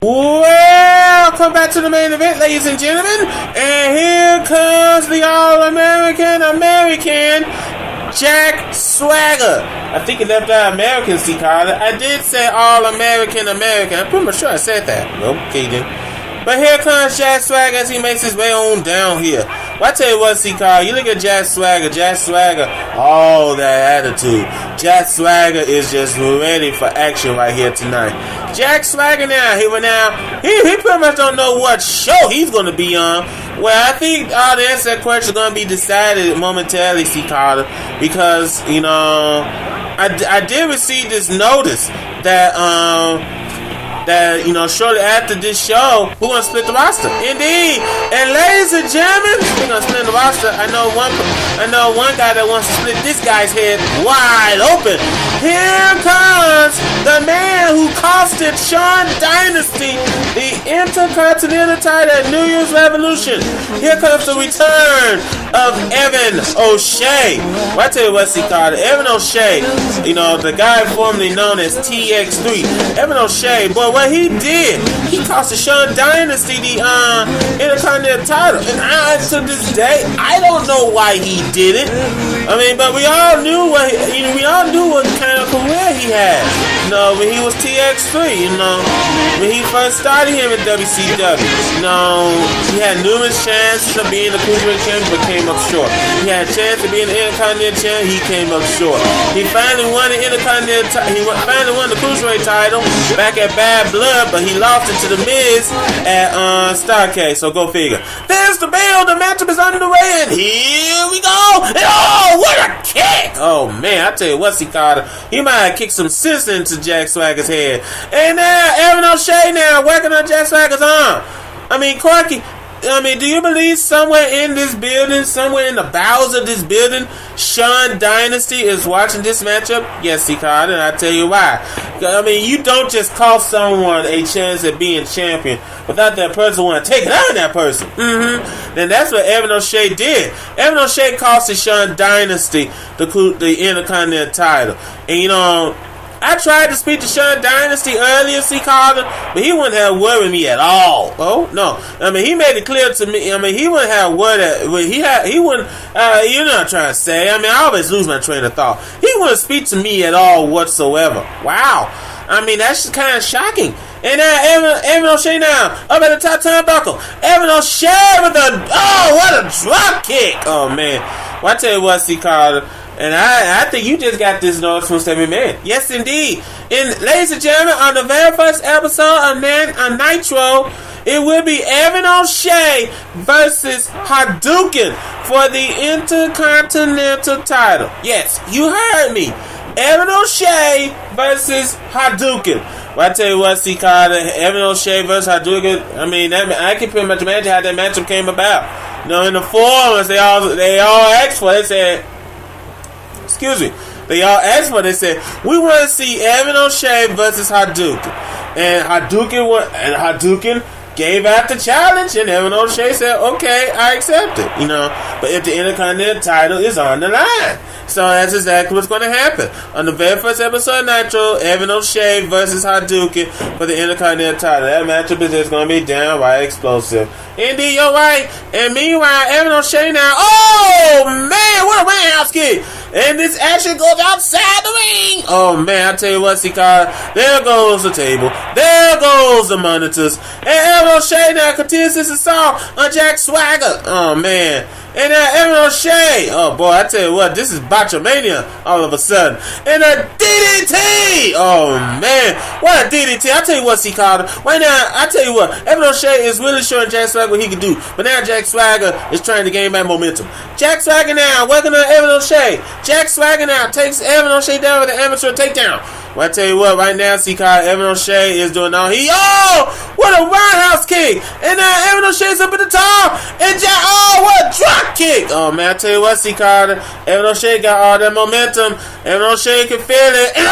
Welcome back to the main event, ladies and gentlemen. And here comes the All-American Jack Swagger. I think he left out American, C. Carter. I did say All-American. I'm pretty much sure I said that. Okay, then. But here comes Jack Swagger as he makes his way on down here. Well, I tell you what, C. Carter, you look at Jack Swagger, all that attitude. Jack Swagger is just ready for action right here tonight. Jack Swagger now, he pretty much don't know what show he's going to be on. Well, I think all the answer to that question is going to be decided momentarily, C. Carter, because, I did receive this notice that, shortly after this show, we're going to split the roster. Indeed. And ladies and gentlemen, we're going to split the roster. I know one guy that wants to split this guy's head wide open. Here comes the man who costed Shawn Dynasty the Intercontinental title at New Year's Revolution. Here comes the return of Evan O'Shea. Well, I tell you what, C. Carter, Evan O'Shea, the guy formerly known as TX3. Evan O'Shea, boy, what he did, he cost Shawn Dynasty the Intercontinental title. And to this day, I don't know why he did it. But we all knew what kind of career he had. When he was TX3, when he first started him at WCW, he had numerous chances of being the Cruiserweight champion, but came up short. He had a chance of being the Intercontinental champion, he came up short. He finally won the the Cruiserweight title back at Bad Blood, but he lost it to the Miz at Starrcade. So go figure. There's the bell. The matchup is underway, and here we go. And what a kick! Oh man, I tell you what, C. Carter, he might have kicked some sense into Jack Swagger's head. And now Evan O'Shea working on Jack Swagger's arm. Corky, do you believe somewhere in this building, somewhere in the bowels of this building, Shawn Dynasty is watching this matchup? Yes, C. Carter, and I'll tell you why. You don't just cost someone a chance at being champion without that person want to take it out of that person. Then that's what Evan O'Shea did. Evan O'Shea costed Shawn Dynasty the Intercontinental title. And I tried to speak to Shawn Dynasty earlier, C. Carter, but he wouldn't have worried me at all. Oh, no. He made it clear to me. He wouldn't have worried. He wouldn't, you know what I'm trying to say. I always lose my train of thought. He wouldn't speak to me at all whatsoever. Wow. That's kind of shocking. And now Evan O'Shea up at the top turnbuckle. Evan O'Shea with what a drop kick. Oh, man. Well, I tell you what, C. Carter, and I think you just got this notice from Stephanie Man. Yes, indeed. And ladies and gentlemen, on the very first episode of Nitro, it will be Evan O'Shea versus Hadouken for the Intercontinental title. Yes, you heard me. Evan O'Shea versus Hadouken. Well, I tell you what, C. Carter, Evan O'Shea versus Hadouken. I can pretty much imagine how that matchup came about. In the forums, they all asked for it. They said, they all asked for it. They said, we want to see Evan O'Shea versus Hadouken. And Hadouken gave out the challenge, and Evan O'Shea said, okay, I accept it. But if the Intercontinental title is on the line. So that's exactly what's going to happen. On the very first episode of Nitro, Evan O'Shea versus Hadouken for the Intercontinental title. That matchup is just going to be downright explosive. Indeed, you're right. And meanwhile, Evan O'Shea now, oh man, what a roundhouse kick. And this action goes outside the ring. Oh man, I tell you what, C. Carter, there goes the table. There goes the monitors. And Evan O'Shea now continues this assault on Jack Swagger. Oh man. And Evan O'Shea, oh boy, I tell you what, this is Botchamania all of a sudden. And a DDT! Oh man, what a DDT. I tell you what, C. Carter, right now, I tell you what, Evan O'Shea is really showing Jack Swagger what he can do. But now Jack Swagger is trying to gain back momentum. Jack Swagger now, working on Evan O'Shea. Jack Swagger now takes Evan O'Shea down with an amateur takedown. Well, I tell you what, right now, C. Carter, Evan O'Shea is doing all what a roundhouse kick! And now Evan O'Shea's up at the top, and Jack, what a drop kick! Oh man, I tell you what, C. Carter, Evan O'Shea got all that momentum. Evan O'Shea can feel it, and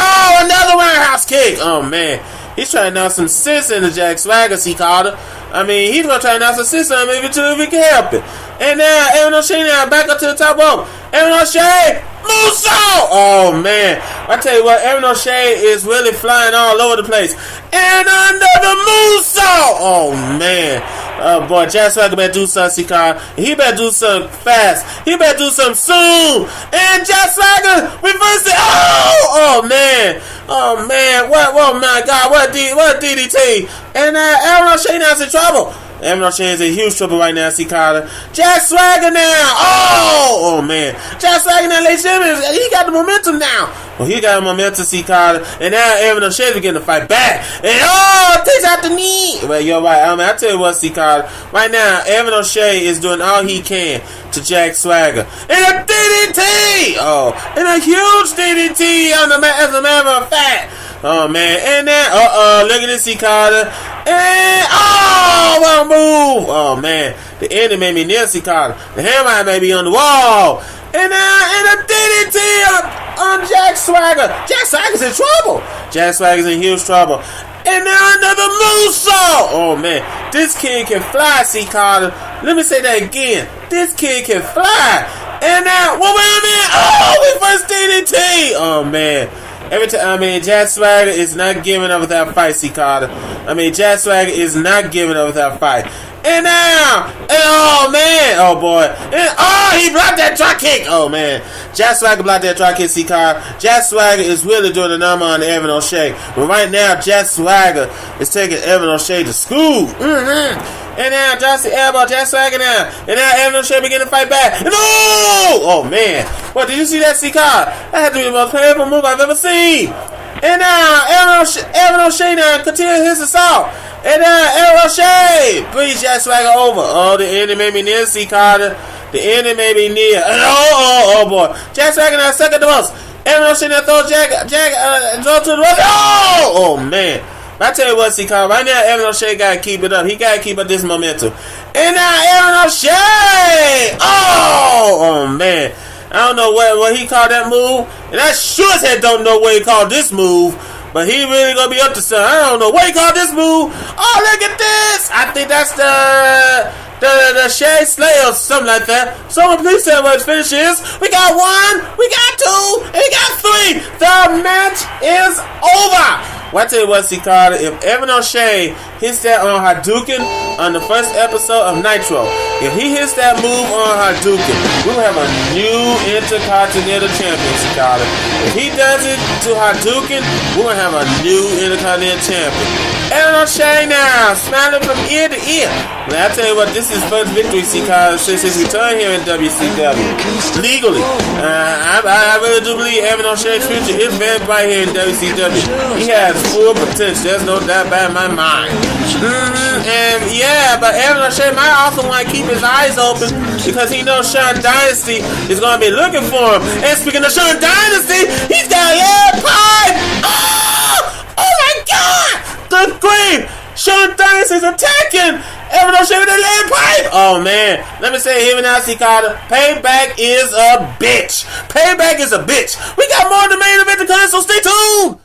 another roundhouse kick! Oh man, he's trying to knock some sense into Jack Swagger, C. Carter. He's gonna try to knock some sense on him if he can help it. And now Evan O'Shea now back up to the top rope. Evan O'Shea, moonsault! Oh man, I tell you what, Evan O'Shea is really flying all over the place. And under the moonsault! Oh man. Oh boy, Jack Swagger better do something, Sikara. He better do something fast. He better do something soon. And Jack Swagger reversed it. Oh man. Oh man. What? Oh my God. What DDT? And Aaron O'Shea now's in trouble. Aaron O'Shea is in huge trouble right now, Sikara. Jack Swagger now. Oh man. Jack Swagger now, ladies and gentlemen, he got the momentum now. Well, he got the momentum, Sikara. And now Aaron O'Shea is getting to fight back. And takes out the knee. Well, you're right. I tell you what, Sikara. Right now, Aaron O'Shea is doing all he can to Jack Swagger. And a DDT. And a huge DDT as a matter of fact. Oh man, and then look at this, Sikara. And what a move! Oh man, the ending made me near Sikara. The hammer may be on the wall. And a DDT on Jack Swagger. Jack Swagger's in trouble. Jack Swagger's in huge trouble. And now another moonsault. Oh man, this kid can fly, Sikara. Let me say that again. This kid can fly. And now, wait a minute. Reverse DDT. Oh man. Every time, Jack Swagger is not giving up without fight, Sikara. Jack Swagger is not giving up without fight. And now, oh man, oh boy, and he blocked that drop kick. Oh man, Jack Swagger blocked that drop kick, Sikara. Jack Swagger is really doing the number on Aaron O'Shea. But right now, Jack Swagger is taking Aaron O'Shea to school. And now Johnson elbow Jack Swagger now. And now Aaron O'Shea begin to fight back. And oh man. What, did you see that, Sikara? That had to be the most painful move I've ever seen. And now Aaron O'Shea now continues his assault. And now Aaron O'Shea brings Jack Swagger over. Oh, the ending made me near, Sikara. The ending made me near. And oh boy. Jack Swagger now second the most. Aaron O'Shea now throws Jack draw to the ropes. Oh man. I tell you what, Sikara, right now Aaron O'Shea gotta keep it up. He gotta keep up this momentum. And now Aaron O'Shea! Oh man. I don't know what he called that move. And I sure as heck don't know what he called this move. But he really gonna be up to something. I don't know what he called this move. Oh, look at this! I think that's the Shea Slayer or something like that. Someone please tell me what his finish is. We got 1, we got 2, and we got 3. The match is over. Well, I tell you what, Sikara, if Aaron O'Shea hits that on Hadouken on the first episode of Nitro, if he hits that move on Hadouken, we'll have a new Intercontinental Champion, Sikara. If he does it to Hadouken, we'll have a new Intercontinental Champion. Aaron O'Shea now, smiling from ear to ear. Well, I tell you what, this is his first victory, Sikara, since his return here in WCW. Legally. I really do believe Aaron O'Shea's future is very bright here in WCW. He has full potential. There's no doubt about in my mind. And yeah, but Aaron O'Shea might also want to keep his eyes open because he knows Shawn Dynasty is going to be looking for him. And speaking of Shawn Dynasty, he's got a lead pipe. Oh my God! Good grief! Shawn Dynasty is attacking Aaron O'Shea with a lead pipe. Oh man, let me say here now, Sikara. Payback is a bitch. Payback is a bitch. We got more on the main event to come, so stay tuned.